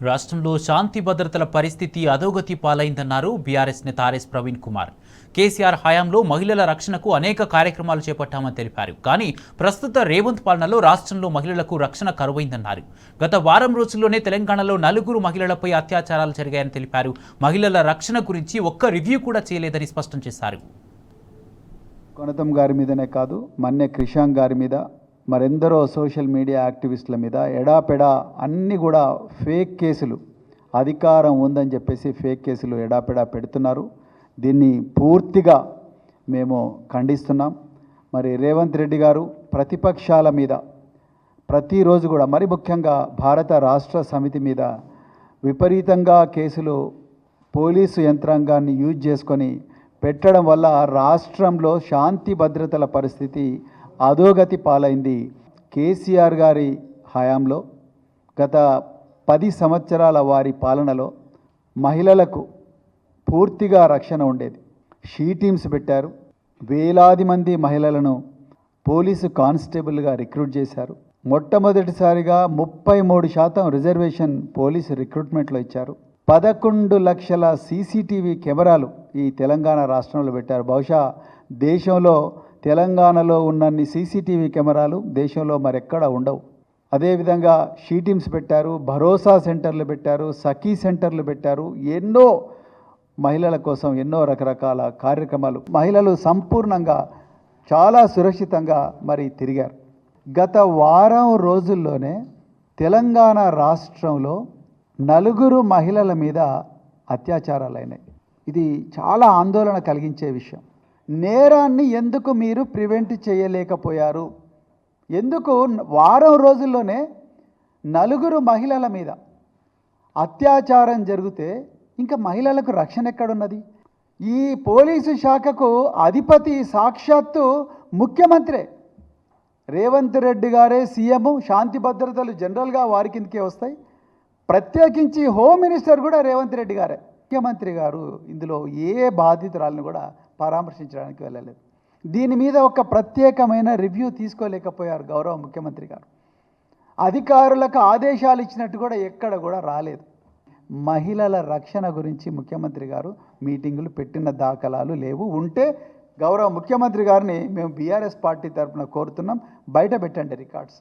రాష్ట్రంలో శాంతి భద్రతల పరిస్థితి అధోగతి పాలైందన్నారు బీఆర్ఎస్ నేత ఆర్ఎస్ ప్రవీణ్ కుమార్. కేసీఆర్ హయాంలో మహిళల రక్షణకు అనేక కార్యక్రమాలు చేపట్టామని తెలిపారు. కానీ ప్రస్తుత రేవంత్ పాలనలో రాష్ట్రంలో మహిళలకు రక్షణ కరువైందన్నారు. గత వారం రోజుల్లోనే తెలంగాణలో 4 మహిళలపై అత్యాచారాలు జరిగాయని తెలిపారు. మహిళల రక్షణ గురించి ఒక్క రివ్యూ కూడా చేయలేదని స్పష్టం చేశారు. కొనతం గారి మీదనే కాదు, మన్నే క్రిషాంక్ గారి మీద, మరెందరో సోషల్ మీడియా యాక్టివిస్టుల మీద ఎడాపెడా అన్నీ కూడా ఫేక్ కేసులు, అధికారం ఉందని చెప్పేసి ఫేక్ కేసులు ఎడాపెడా పెడుతున్నారు. దీన్ని పూర్తిగా మేము ఖండిస్తున్నాం. మరి రేవంత్ రెడ్డి గారు ప్రతిపక్షాల మీద ప్రతిరోజు కూడా, మరి ముఖ్యంగా భారత రాష్ట్ర సమితి మీద విపరీతంగా కేసులు పోలీసు యంత్రాంగాన్ని యూజ్ చేసుకొని పెట్టడం వల్ల రాష్ట్రంలో శాంతి భద్రతల పరిస్థితి అధోగతి పాలైంది. కేసీఆర్ గారి హయాంలో గత 10 సంవత్సరాల వారి పాలనలో మహిళలకు పూర్తిగా రక్షణ ఉండేది. షీ టీమ్స్ పెట్టారు. వేలాది మంది మహిళలను పోలీసు కానిస్టేబుల్గా రిక్రూట్ చేశారు. మొట్టమొదటిసారిగా 33% రిజర్వేషన్ పోలీసు రిక్రూట్మెంట్లో ఇచ్చారు. 11 లక్షల సీసీటీవీ కెమెరాలు ఈ తెలంగాణ రాష్ట్రంలో పెట్టారు. బహుశా దేశంలో తెలంగాణలో ఉన్నన్ని సీసీటీవీ కెమెరాలు దేశంలో మరెక్కడ ఉండవు. అదేవిధంగా షీ టీమ్స్ పెట్టారు, భరోసా సెంటర్లు పెట్టారు, సఖీ సెంటర్లు పెట్టారు. ఎన్నో మహిళల కోసం ఎన్నో రకరకాల కార్యక్రమాలు. మహిళలు సంపూర్ణంగా చాలా సురక్షితంగా మరి తిరిగారు. గత వారం రోజుల్లోనే తెలంగాణ రాష్ట్రంలో 4 మహిళల మీద అత్యాచారాలైనాయి. ఇది చాలా ఆందోళన కలిగించే విషయం. నేరాన్ని ఎందుకు మీరు ప్రివెంట్ చేయలేకపోయారు? ఎందుకు వారం రోజుల్లోనే 4 మహిళల మీద అత్యాచారం జరిగితే ఇంకా మహిళలకు రక్షణ ఎక్కడున్నది? ఈ పోలీసు శాఖకు అధిపతి సాక్షాత్తు ముఖ్యమంత్రే. రేవంత్ రెడ్డి గారే సీఎం. శాంతి భద్రతలు జనరల్గా వారి కిందకే వస్తాయి. ప్రత్యేకించి హోమ్ మినిస్టర్ కూడా రేవంత్ రెడ్డి గారే. ముఖ్యమంత్రి గారు ఇందులో ఏ బాధితురాలను కూడా పరామర్శించడానికి వెళ్ళలేదు. దీని మీద ఒక ప్రత్యేకమైన రివ్యూ తీసుకోలేకపోయారు గౌరవ ముఖ్యమంత్రి గారు. అధికారులకు ఆదేశాలు ఇచ్చినట్టు కూడా ఎక్కడ కూడా రాలేదు. మహిళల రక్షణ గురించి ముఖ్యమంత్రి గారు మీటింగులు పెట్టిన దాఖలాలు లేవు. ఉంటే గౌరవ ముఖ్యమంత్రి గారిని మేము బీఆర్ఎస్ పార్టీ తరఫున కోరుతున్నాం, బయట పెట్టండి రికార్డ్స్.